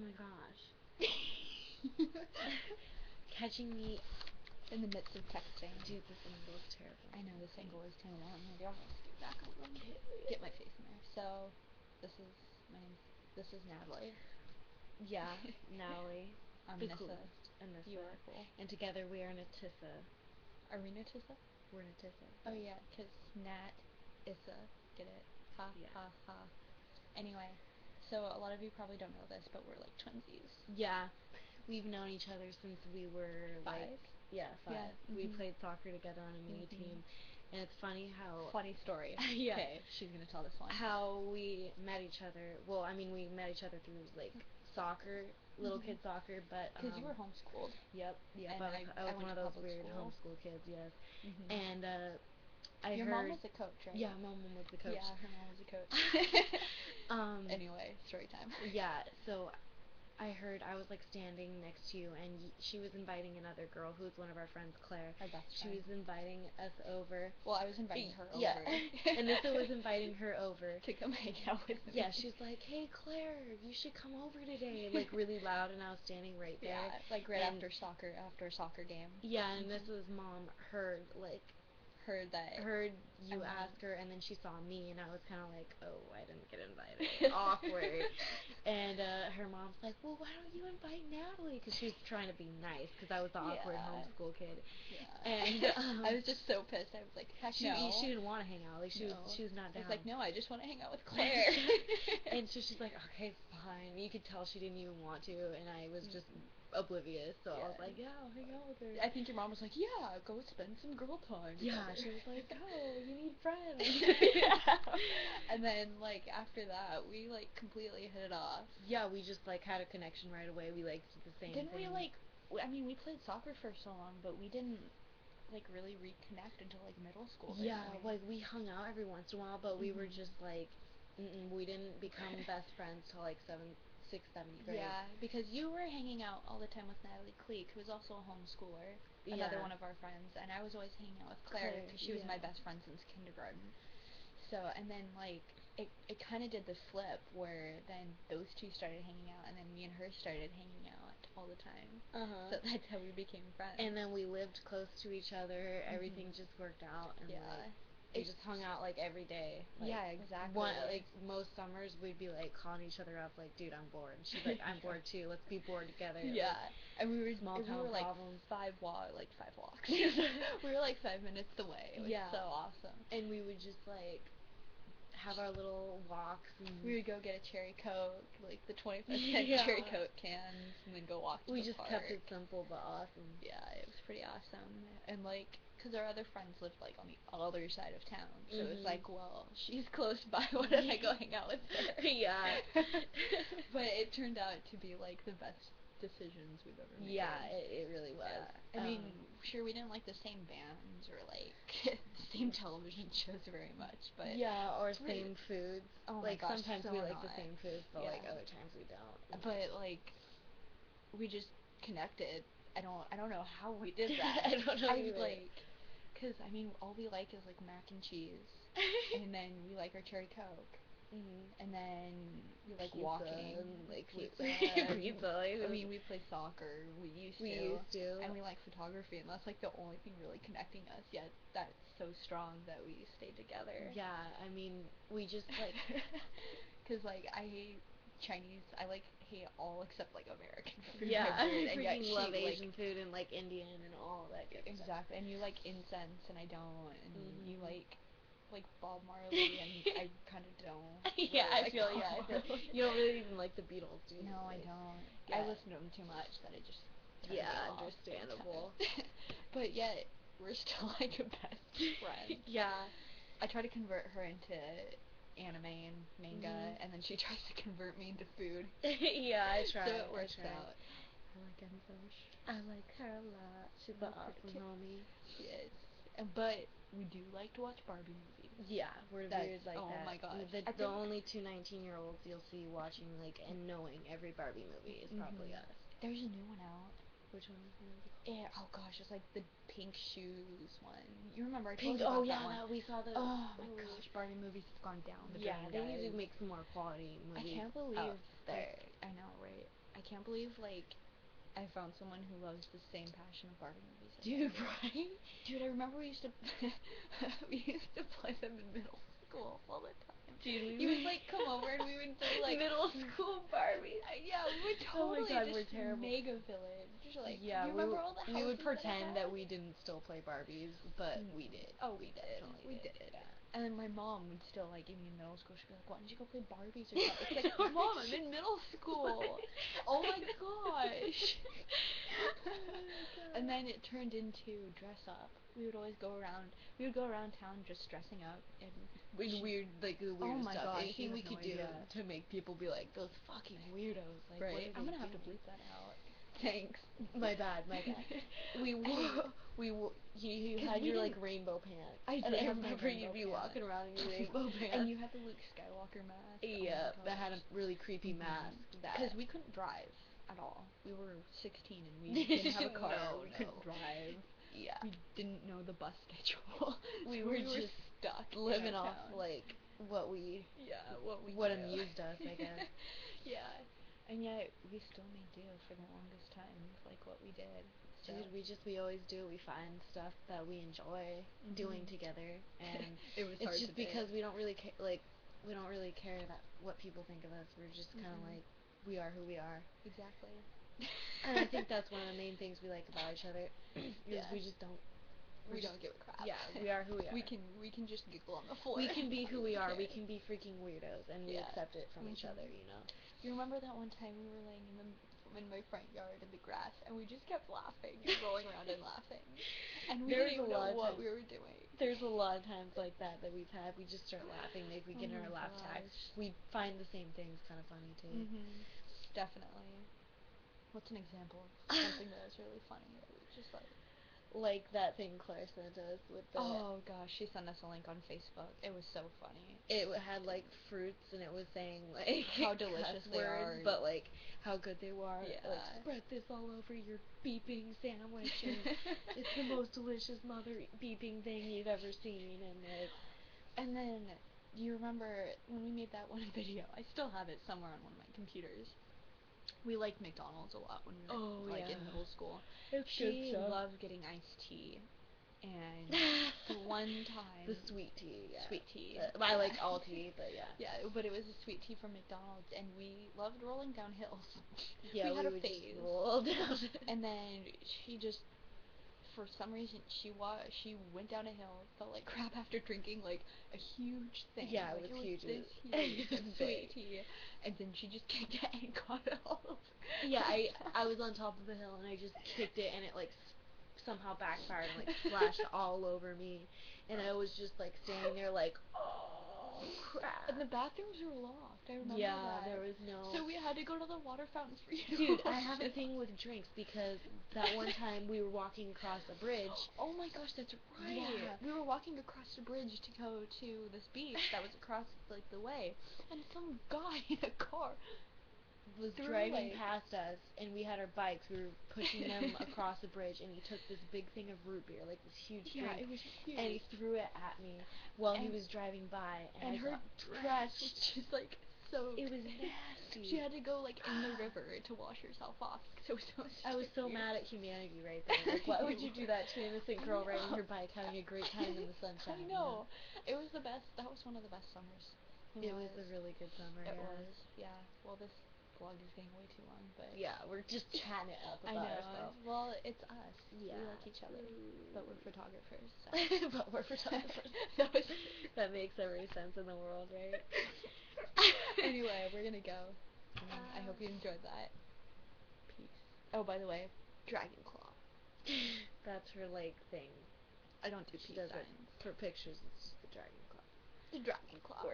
my gosh. Catching me in the midst of texting. Dude, this angle is terrible. I know, this angle is too long. Maybe I'll scoot back a little. Get my face in there. So, this is Natalie. Yeah, Natalie. I'm the Nissa. coolest. Anissa. You are cool. And together we are Natissa. Are we Natissa? We're Natissa. Oh yeah, 'cause Nat, Issa, get it? Ha, Yeah. ha, ha. Anyway, so a lot of you probably don't know this, but we're like twinsies. Yeah, we've known each other since we were 5. like, yeah, 5. Yeah. We played soccer together on a mini team, and it's funny how Funny story. Yeah. Okay, she's gonna tell this one. How we met each other. Well, I mean, we met each other through like soccer, little kid soccer, but because you were homeschooled. Yep. And I was one of those weird school. homeschool kids. Yes. And Your mom was the coach, right? Yeah, my mom was the coach. Yeah, her mom was the coach. Anyway, story time. Yeah, so I heard I was like standing next to you, and she was inviting another girl who's one of our friends, Claire. Our best friend. She was inviting us over. Well, I was inviting her over. Yeah, and Nissa was inviting her over to come hang out with me. Yeah, she's like, "Hey, Claire, you should come over today," like really loud, and I was standing right there. Yeah, like right after a soccer game. Yeah, and Nissa's mom heard you ask her, and then she saw me, and I was kind of like, oh, I didn't get invited. Awkward. And her mom's like, well, why don't you invite Natalie? Because she was trying to be nice, because I was the awkward homeschool kid. Yeah. And I was just so pissed. I was like, heck no. She didn't want to hang out. Like, she was not down. I was like, no, I just want to hang out with Claire. And so she's like, okay, fine. You could tell she didn't even want to, and I was just oblivious, so I was like, yeah, I'll hang out with her. I think your mom was like, yeah, go spend some girl time together. Yeah, she was like, oh, you need friends. And then, like, after that, we, like, completely hit it off. Yeah, we just, like, had a connection right away. We liked the same thing. Didn't we, like, I mean, we played soccer for so long, but we didn't, like, really reconnect until, like, middle school. Yeah, like, we hung out every once in a while, but we were just, like, we didn't become best friends till, like, 6th, 7th grade. Yeah, because you were hanging out all the time with Natalie Cleek, who was also a homeschooler, another one of our friends, and I was always hanging out with Claire, because she was my best friend since kindergarten. So, and then, like, it kind of did the flip, where then those two started hanging out, and then me and her started hanging out all the time. So that's how we became friends. And then we lived close to each other, everything just worked out, and, like, we just hung out, like, every day. Like, yeah, exactly. Like, most summers, we'd be, like, calling each other up, like, dude, I'm bored. And she's like, I'm bored, too. Let's be bored together. Yeah. Like, and we were like, problems. 5 walks. We were, like, 5 minutes away. It was so awesome. And we would just, like, have our little walks. And we would go get a cherry Coke, like, the 25-cent cherry Coke cans, and then go walk to the park. We just kept it simple, but awesome. Yeah, it was pretty awesome. And, like, because our other friends lived, like, on the other side of town. So it was like, well, she's close by. Why don't I go hang out with her? Yeah. But it turned out to be, like, the best decisions we've ever made. Yeah, it really was. Yeah. I mean, sure, we didn't like the same bands or, like, the same television shows very much, but... Yeah, or same foods. Oh like, my gosh, sometimes so we like the same foods, but, like, other times we don't. But, like, we just connected. I don't know how we did that. I don't know either. Like, because, I mean, all we like is, like, mac and cheese, and then we like our cherry Coke, and then we like pizza, walking, and, like, pizza. Like, I mean, we play soccer. We used to, and we like photography, and that's like the only thing really connecting us. Yet that's so strong that we stayed together. Yeah, I mean, we just like, because like I hate Chinese. I like hate all except like American food. Yeah, I and freaking love Asian food and like Indian and all that good stuff. Exactly, and you like incense and I don't, and you like Bob Marley and I kind of don't. Yeah, really I feel you don't really even like the Beatles, do you? No, I don't. Yeah. I listen to them too much that I just understandable. But yet we're still like best friends. Yeah. I try to convert her into anime and manga, and then she tries to convert me into food. Yeah, I try. So it works out. I like Enzosh. I like her a lot. She's an awesome homie. She is. But we do like to watch Barbie movies. Yeah, we're weird like that. Oh my gosh. The only two 19-year-olds you'll see watching like and knowing every Barbie movie is probably us. There's a new one out. Which one is it? Yeah, oh gosh, it's like the pink shoes one. You remember I Pink, told you about that one. We saw the Oh my gosh, Barbie movies have gone down the drain. Yeah, they need to make some more quality movies. I can't believe I know, right? I can't believe, like, I found someone who loves the same passion of Barbie movies. Dude, right? Dude, I remember we used to play them in middle school all the time. Dude, you would like come over and we would do like middle school Barbies. Yeah, we would totally oh my God, just we're terrible. mega village. Like, yeah, you remember all the houses we would pretend that we didn't still play Barbies, but we did. Oh, we did. We did. Yeah. And then my mom would still like give me in middle school. She'd be like, "Why don't you go play Barbies or something?" It's like, Mom, I'm in middle school. Oh my gosh. And then it turned into dress up. We would always go around. We would go around town just dressing up and weird, like the weird oh my stuff. gosh, Anything we could do to make people be like those fucking weirdos. Like, right. I'm gonna have to bleep that out. Thanks. My bad. You had your like rainbow pants. I and did. I remember you'd be walking around in your rainbow pants. And you had the Luke Skywalker mask. Yeah, that had a really creepy mask. Because we couldn't drive at all. We were 16 and we didn't have a car. We couldn't drive. Yeah. We didn't know the bus schedule. we so were just stuck living off like what amused us, I guess. Yeah. And yet we still made do for the longest time with like what we did. So. Dude, we always do. We find stuff that we enjoy doing together, and it's just because we don't really care. Like, we don't really care that what people think of us. We're just kind of like, we are who we are. Exactly. And I think that's one of the main things we like about each other. Is we just don't. We don't give a crap. Yeah, we are who we are. We can just giggle on the floor. We can be who we are. We can be freaking weirdos, and we accept it from each other. You know. You remember that one time we were laying in my front yard in the grass, and we just kept laughing and rolling around and laughing, and we didn't even know what we were doing. There's a lot of times like that we've had. We just start laughing, like we get in our laugh tags. We find the same things kind of funny too. Definitely. What's an example of something that was really funny that we just like that thing Claire sent us with the... Oh gosh, she sent us a link on Facebook. It was so funny. It had like fruits and it was saying like how delicious they are, but like how good they were. Yeah. Like, spread this all over your beeping sandwich and it's the most delicious mother beeping thing you've ever seen. And then you remember when we made that one video? I still have it somewhere on one of my computers. We liked McDonald's a lot when we were in middle school. She loved getting iced tea. And the one time... the sweet tea, yeah. Sweet tea. I like all tea, but yeah. Yeah, but it was a sweet tea from McDonald's, and we loved rolling down hills. Yeah, we had a would phase. just roll down. And then she just... For some reason, she went down a hill, felt like crap after drinking, like, a huge thing. Yeah, like, it was huge. This huge sweet tea. And then she just kicked it and got it all over. Yeah, I was on top of the hill, and I just kicked it, and it, like, somehow backfired and, like, splashed all over me. And I was just, like, standing there, like, oh, crap. And the bathrooms were locked. I remember that. Yeah, there was no... So we had to go to the water fountains for you. Dude, I have a thing with drinks because that one time we were walking across a bridge. Oh my gosh, that's right. Yeah. We were walking across the bridge to go to this beach that was across, like, the way. And some guy in a car was driving past us, and we had our bikes. We were pushing them across the bridge, and he took this big thing of root beer, like this huge drink. Yeah, it was huge. And he threw it at me while he was driving by. And her dress was just, like, so... It was nasty. She had to go, like, in the river to wash herself off. So I was so mad at humanity right there. Like, why would you do that to an innocent girl riding her bike, having a great time in the sunshine? I know. It was the best. That was one of the best summers. It was a really good summer. It was, yeah. Well, this vlog is getting way too long, but... Yeah, we're just chatting it up about ourselves. Well, it's us. Yeah. We like each other. But we're photographers. So. But we're photographers. That makes every sense in the world, right? Anyway, we're gonna go. I hope you enjoyed that. Peace. Oh, by the way, Dragon Claw. That's her, like, thing. I don't do peace signs. For pictures, it's just the Dragon Claw. The Dragon Claw.